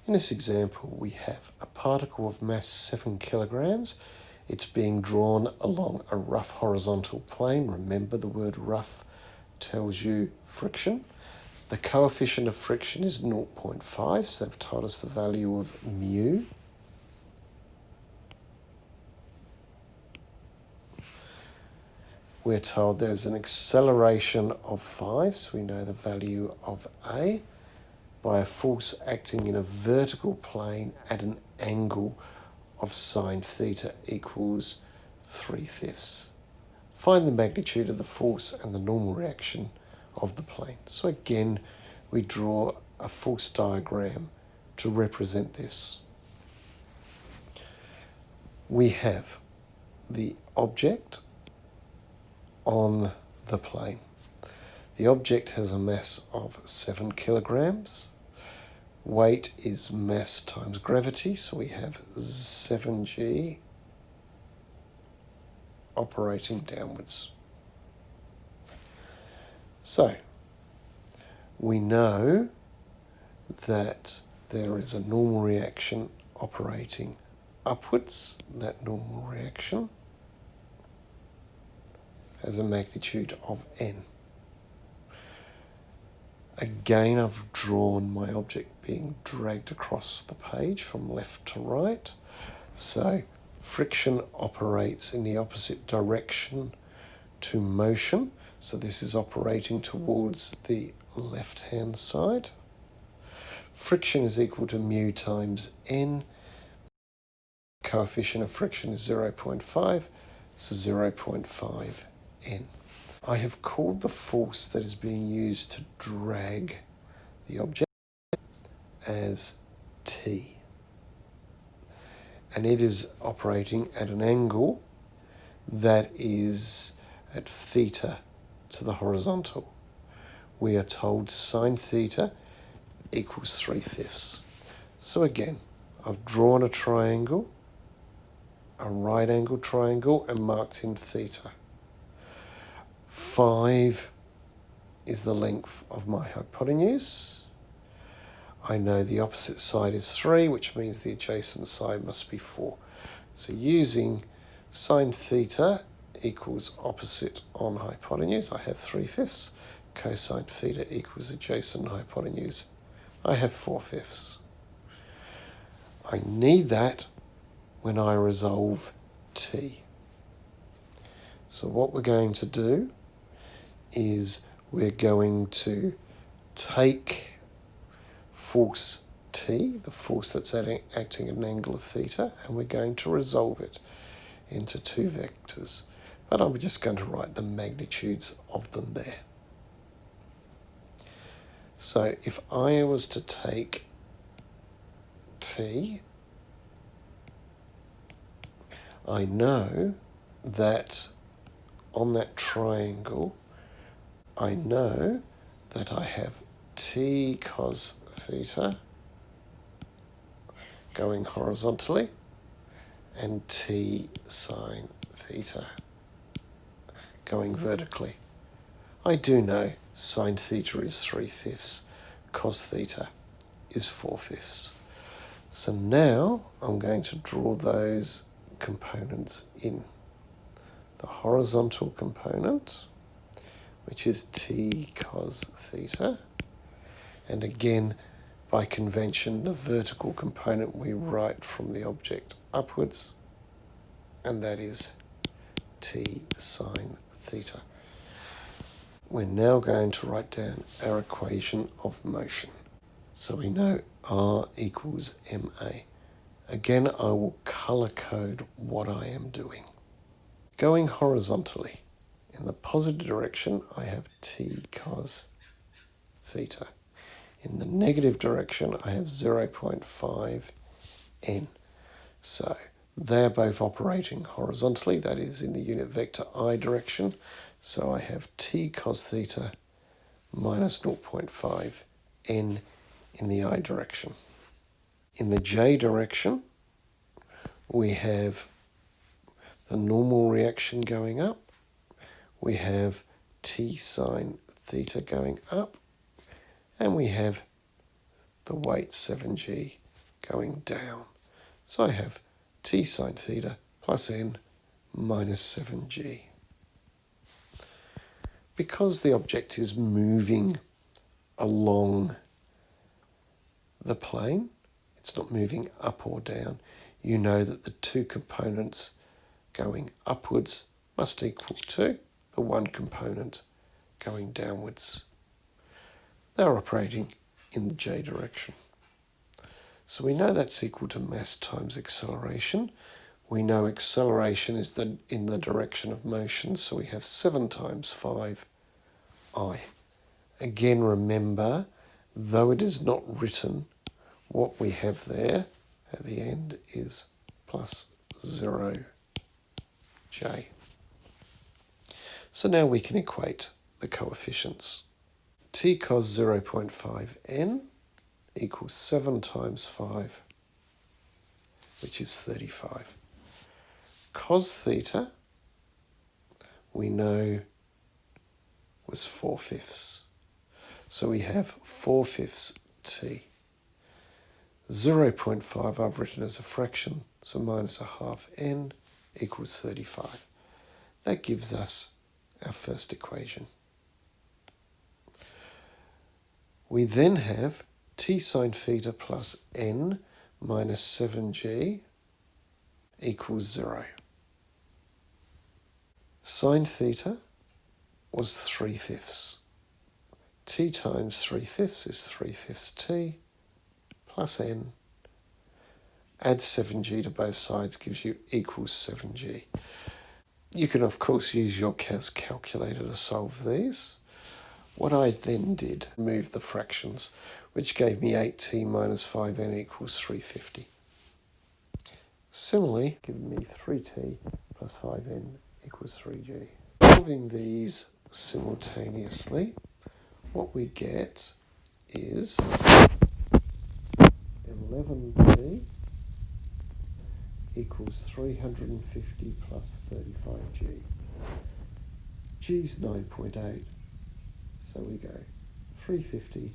In this example, we have a particle of mass 7 kilograms. It's being drawn along a rough horizontal plane. Remember, the word rough tells you friction. The coefficient of friction is 0.5, so they've told us the value of mu. We're told there's an acceleration of 5, so we know the value of A, by a force acting in a vertical plane at an angle of sine theta equals 3/5. Find the magnitude of the force and the normal reaction of the plane. So again, we draw a force diagram to represent this. We have the object on the plane. The object has a mass of 7 kilograms. Weight is mass times gravity, so we have 7g operating downwards. So, we know that there is a normal reaction operating upwards. That normal reaction has a magnitude of n. Again, I've drawn my object being dragged across the page from left to right. So friction operates in the opposite direction to motion. So this is operating towards the left-hand side. Friction is equal to mu times n. Coefficient of friction is 0.5, so 0.5 n. I have called the force that is being used to drag the object as T. And it is operating at an angle that is at theta to the horizontal. We are told sine theta equals 3/5. So again, I've drawn a triangle, a right angle triangle, and marked in theta. 5 is the length of my hypotenuse. I know the opposite side is 3, which means the adjacent side must be 4. So using sine theta equals opposite on hypotenuse, I have 3/5. Cosine theta equals adjacent hypotenuse, I have 4/5. I need that when I resolve T. So what we're going to do is we're going to take force T, the force that's acting at an angle of theta, and we're going to resolve it into two vectors. But I'm just going to write the magnitudes of them there. So if I was to take T, I know that on that triangle, I know that I have T cos theta going horizontally and T sine theta going vertically. I do know sine theta is 3/5, cos theta is 4/5. So now I'm going to draw those components in. The horizontal component, which is T cos theta, and again, by convention, the vertical component we write from the object upwards, and that is T sine theta. We're now going to write down our equation of motion. So we know R equals ma. Again, I will color code what I am doing. Going horizontally, in the positive direction, I have T cos theta. In the negative direction, I have 0.5 n. So they're both operating horizontally, that is in the unit vector I direction. So I have T cos theta minus 0.5 n in the I direction. In the J direction, we have the normal reaction going up. We have T sine theta going up. And we have the weight 7g going down. So I have t sine theta plus n minus 7g. Because the object is moving along the plane, it's not moving up or down, you know that the two components going upwards must equal to the one component going downwards. They're operating in the j direction. So we know that's equal to mass times acceleration. We know acceleration is in the direction of motion, so we have 7 times 5I. Again, remember, though it is not written, what we have there at the end is plus 0j. So now we can equate the coefficients. T cos 0.5n equals 7 times 5, which is 35. Cos theta, we know, was 4/5. So we have 4/5 t. 0.5 I've written as a fraction, so minus a half n equals 35. That gives us our first equation. We then have t sine theta plus n minus 7g equals 0. Sine theta was 3/5. T times 3/5 is 3/5 t plus n. Add 7g to both sides gives you equals 7g. You can of course use your CAS calculator to solve these. What I then did, moved the fractions, which gave me 8t minus 5n equals 350. Similarly, given me 3t plus 5n equals 3g. Solving these simultaneously, what we get is 11t equals 350 plus 35g. G's 9.8, so we go 350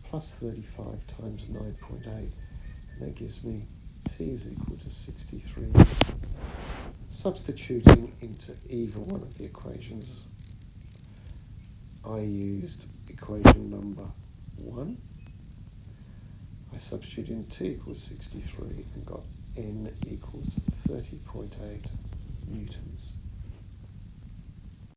plus 35 times 9.8, and that gives me t is equal to 63 newtons. Substituting into either one of the equations, I used equation number 1. I substituted in t equals 63 and got n equals 30.8 newtons.